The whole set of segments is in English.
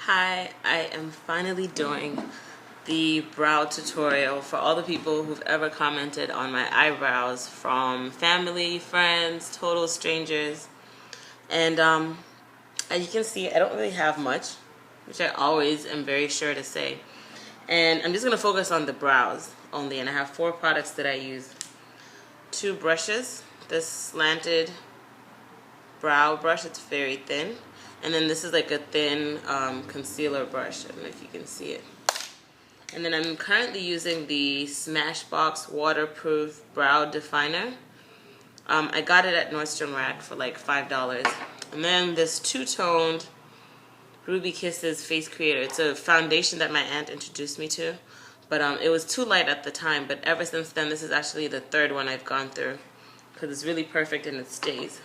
Hi, I am finally doing the brow tutorial for all the people who've ever commented on my eyebrows, from family, friends, total strangers. And as you can see, I don't really have much, which I always am very sure to say. And I'm just going to focus on the brows only, and I have 4 products that I use. 2 brushes, this slanted brow brush, it's very thin. And then this is like a thin concealer brush. I don't know if you can see it. And then I'm currently using the Smashbox waterproof brow definer. I got it at Nordstrom Rack for like $5. And then this two-toned Ruby Kisses Face Creator. It's a foundation that my aunt introduced me to. But it was too light at the time. But ever since then, this is actually the 3rd one I've gone through, because it's really perfect and it stays.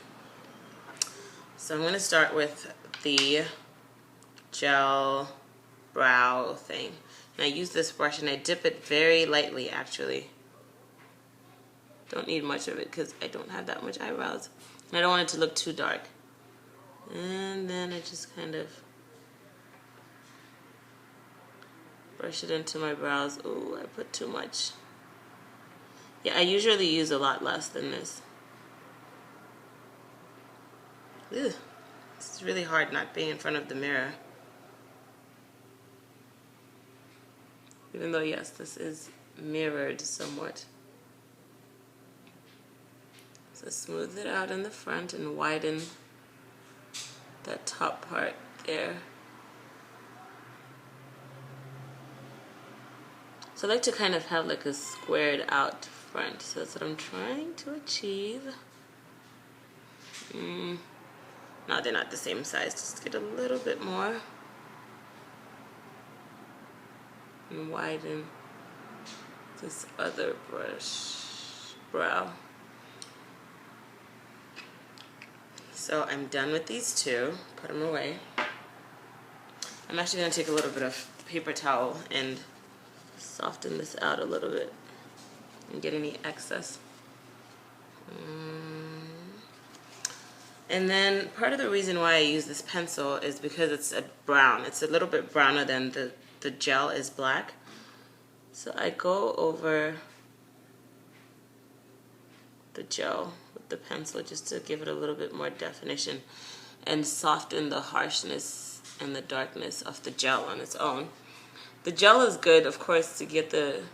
So I'm going to start with the gel brow thing. And I use this brush and I dip it very lightly, actually. Don't need much of it because I don't have that much eyebrows. And I don't want it to look too dark. And then I just kind of brush it into my brows. Ooh, I put too much. Yeah, I usually use a lot less than this. Ugh. It's really hard not being in front of the mirror. Even though, yes, this is mirrored somewhat. So smooth it out in the front and widen that top part there. So I like to kind of have like a squared out front. So that's what I'm trying to achieve. No, they're not the same size. Just get a little bit more. And widen this other brow. So I'm done with these 2. Put them away. I'm actually going to take a little bit of paper towel and soften this out a little bit and get any excess. And then part of the reason why I use this pencil is because it's a brown. It's a little bit browner than the gel is black. So I go over the gel with the pencil just to give it a little bit more definition and soften the harshness and the darkness of the gel on its own. The gel is good, of course, to get to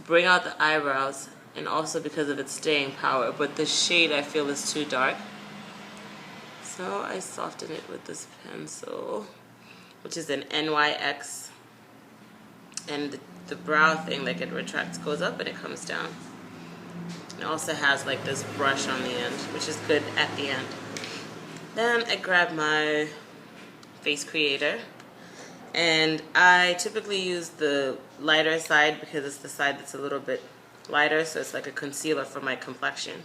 bring out the eyebrows, and also because of its staying power, but the shade I feel is too dark. So I soften it with this pencil, which is an NYX, and the brow thing, like, it retracts, goes up and it comes down. It also has like this brush on the end, which is good at the end. Then I grab my face creator, and I typically use the lighter side because it's the side that's a little bit lighter, so it's like a concealer for my complexion.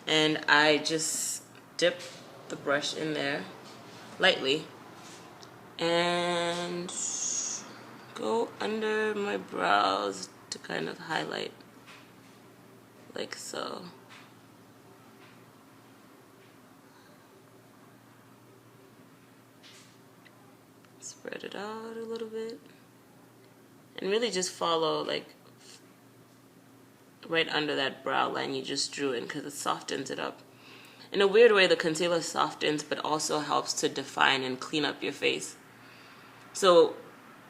And I just dip the brush in there lightly and go under my brows to kind of highlight, like so. Spread it out a little bit and really just follow like right under that brow line you just drew in, because it softens it up. In a weird way, the concealer softens but also helps to define and clean up your face. So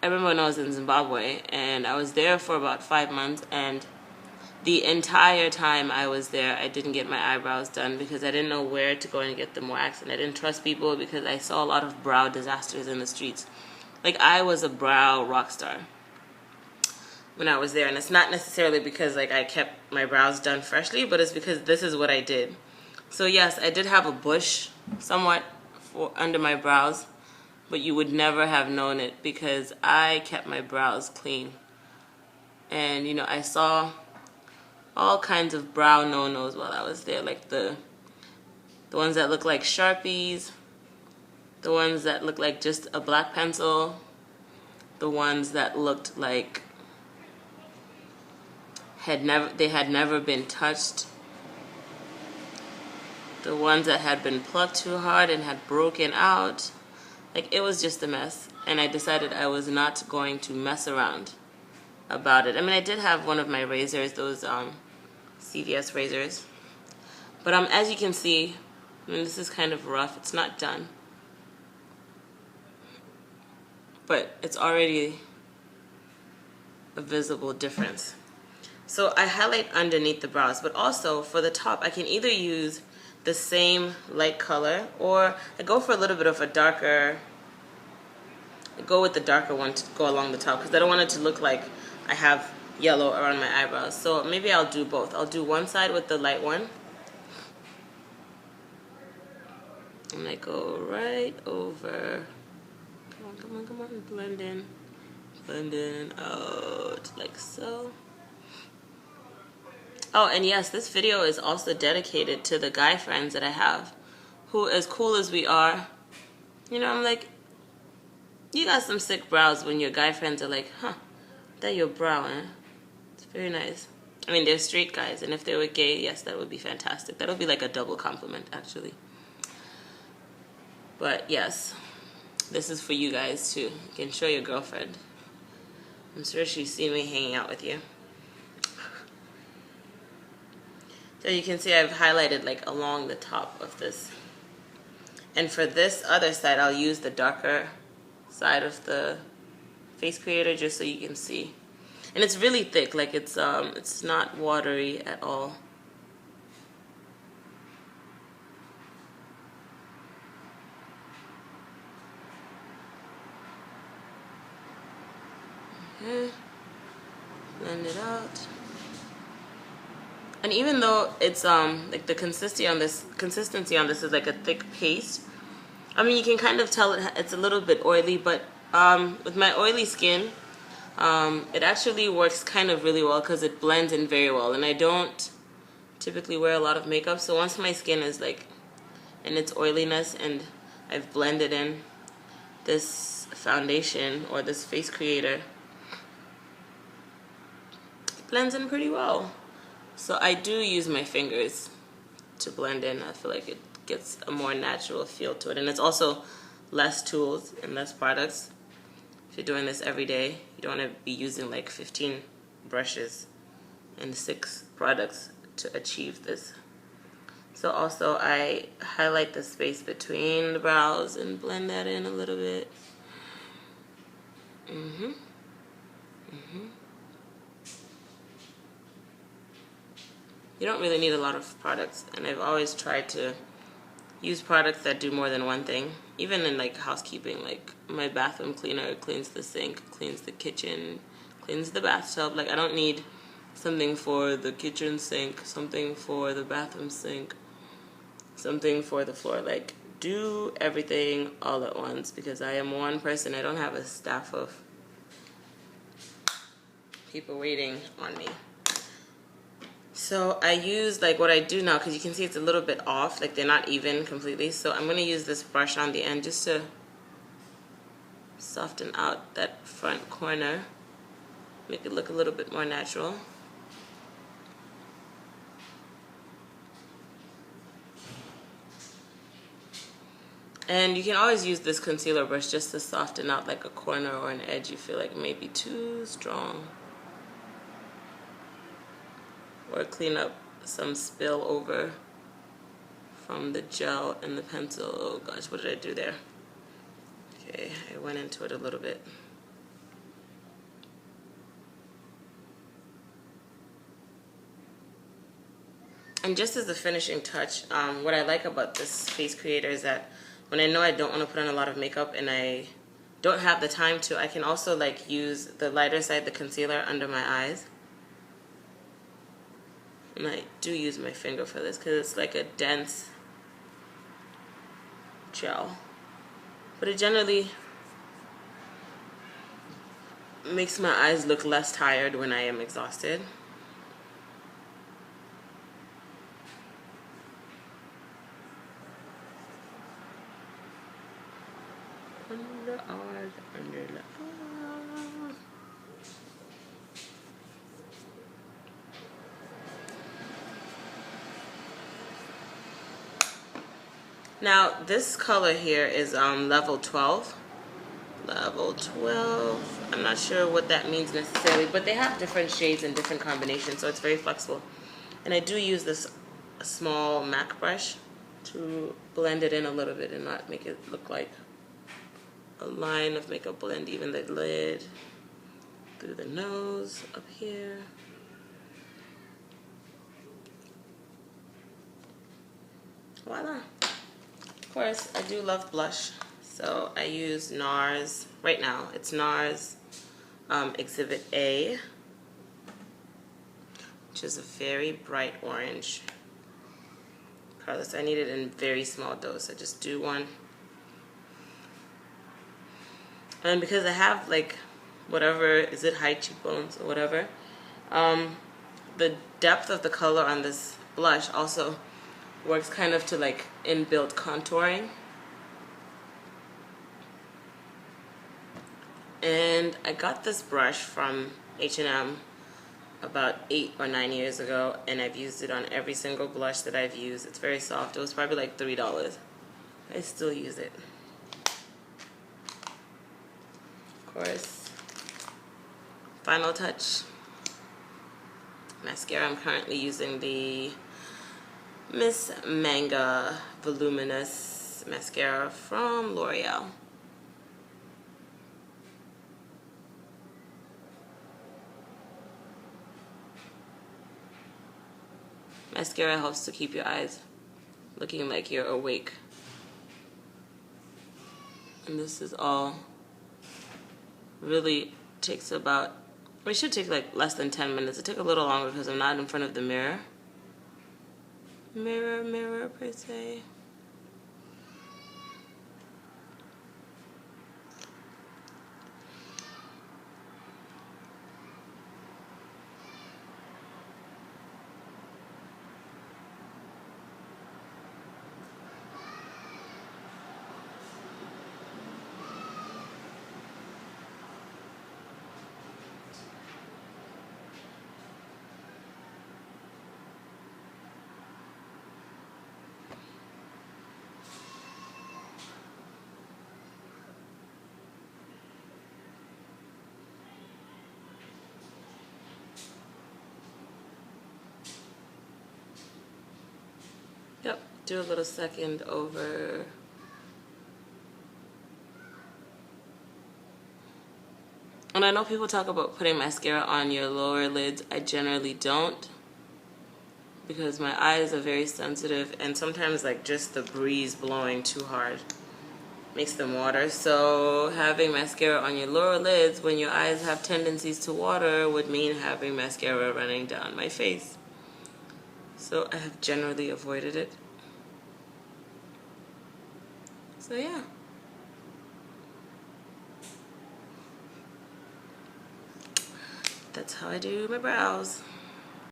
I remember when I was in Zimbabwe, and I was there for about 5 months, and the entire time I was there, I didn't get my eyebrows done because I didn't know where to go and get them waxed, and I didn't trust people because I saw a lot of brow disasters in the streets. Like, I was a brow rock star when I was there, and it's not necessarily because like I kept my brows done freshly, but it's because this is what I did. So yes, I did have a bush somewhat under my brows, but you would never have known it because I kept my brows clean. And you know, I saw all kinds of brow no-nos while I was there, like the ones that look like Sharpies, the ones that look like just a black pencil, the ones that looked like they had never been touched, the ones that had been plucked too hard and had broken out, Like, it was just a mess, and I decided I was not going to mess around about it. I mean, I did have one of my razors, those CVS razors, but as you can see, I mean, this is kind of rough. It's not done, but it's already a visible difference. So I highlight underneath the brows, but also for the top, I can either use the same light color, or I go for a little bit of a darker, go with the darker one to go along the top, because I don't want it to look like I have yellow around my eyebrows. So maybe I'll do both. I'll do one side with the light one, and I go right over. Come on, come on, come on, blend in out, like so. Oh, and yes, this video is also dedicated to the guy friends that I have, who, as cool as we are, you know, I'm like, you got some sick brows, when your guy friends are like, huh, that your brow, eh? It's very nice. I mean, they're straight guys, and if they were gay, yes, that would be fantastic. That would be like a double compliment, actually. But yes, this is for you guys too. You can show your girlfriend. I'm sure she's seen me hanging out with you. So you can see I've highlighted like along the top of this. And for this other side, I'll use the darker side of the face creator just so you can see. And it's really thick, like it's not watery at all. Okay. Blend it out. And even though it's like the consistency on this is like a thick paste, I mean, you can kind of tell it's a little bit oily, but with my oily skin, it actually works kind of really well because it blends in very well. And I don't typically wear a lot of makeup, so once my skin is like in its oiliness and I've blended in this foundation or this face creator, it blends in pretty well. So I do use my fingers to blend in. I feel like it gets a more natural feel to it. And it's also less tools and less products. If you're doing this every day, you don't want to be using like 15 brushes and 6 products to achieve this. So also I highlight the space between the brows and blend that in a little bit. You don't really need a lot of products, and I've always tried to use products that do more than one thing. Even in like housekeeping, like my bathroom cleaner cleans the sink, cleans the kitchen, cleans the bathtub. Like I don't need something for the kitchen sink, something for the bathroom sink, something for the floor. Like, do everything all at once, because I am one person. I don't have a staff of people waiting on me. So I use like what I do now, because you can see it's a little bit off, like they're not even completely. So I'm going to use this brush on the end just to soften out that front corner, make it look a little bit more natural. And you can always use this concealer brush just to soften out like a corner or an edge you feel like may be too strong. Or clean up some spill over from the gel and the pencil. Oh gosh, what did I do there? Okay, I went into it a little bit. And just as a finishing touch, what I like about this face creator is that when I know I don't want to put on a lot of makeup and I don't have the time to, I can also like use the lighter side, the concealer, under my eyes. And I do use my finger for this because it's like a dense gel. But it generally makes my eyes look less tired when I am exhausted. Under the eyes, under the eyes. Now this color here is level 12. Level 12. I'm not sure what that means necessarily, but they have different shades and different combinations, so it's very flexible. And I do use this small MAC brush to blend it in a little bit and not make it look like a line of makeup. Blend even the lid, through the nose, up here. Voila. Of course, I do love blush, so I use Nars. Right now, it's Nars Exhibit A, which is a very bright orange color. So I need it in very small dose. I just do one. And because I have like whatever, is it high cheekbones or whatever, the depth of the color on this blush also works kind of to like inbuilt contouring. And I got this brush from H&M about 8 or 9 years ago, and I've used it on every single blush that I've used. It's very soft. It was probably like $3. I still use it. Of course, final touch. Mascara. I'm currently using the Miss Manga Voluminous mascara from L'Oreal. Mascara helps to keep your eyes looking like you're awake. And this is all really takes about, it should take like less than 10 minutes. It took a little longer because I'm not in front of the mirror. Mirror per se. Yep, do a little second over. And I know people talk about putting mascara on your lower lids. I generally don't, because my eyes are very sensitive, and sometimes like just the breeze blowing too hard makes them water. So having mascara on your lower lids when your eyes have tendencies to water would mean having mascara running down my face. So I have generally avoided it. So yeah. That's how I do my brows.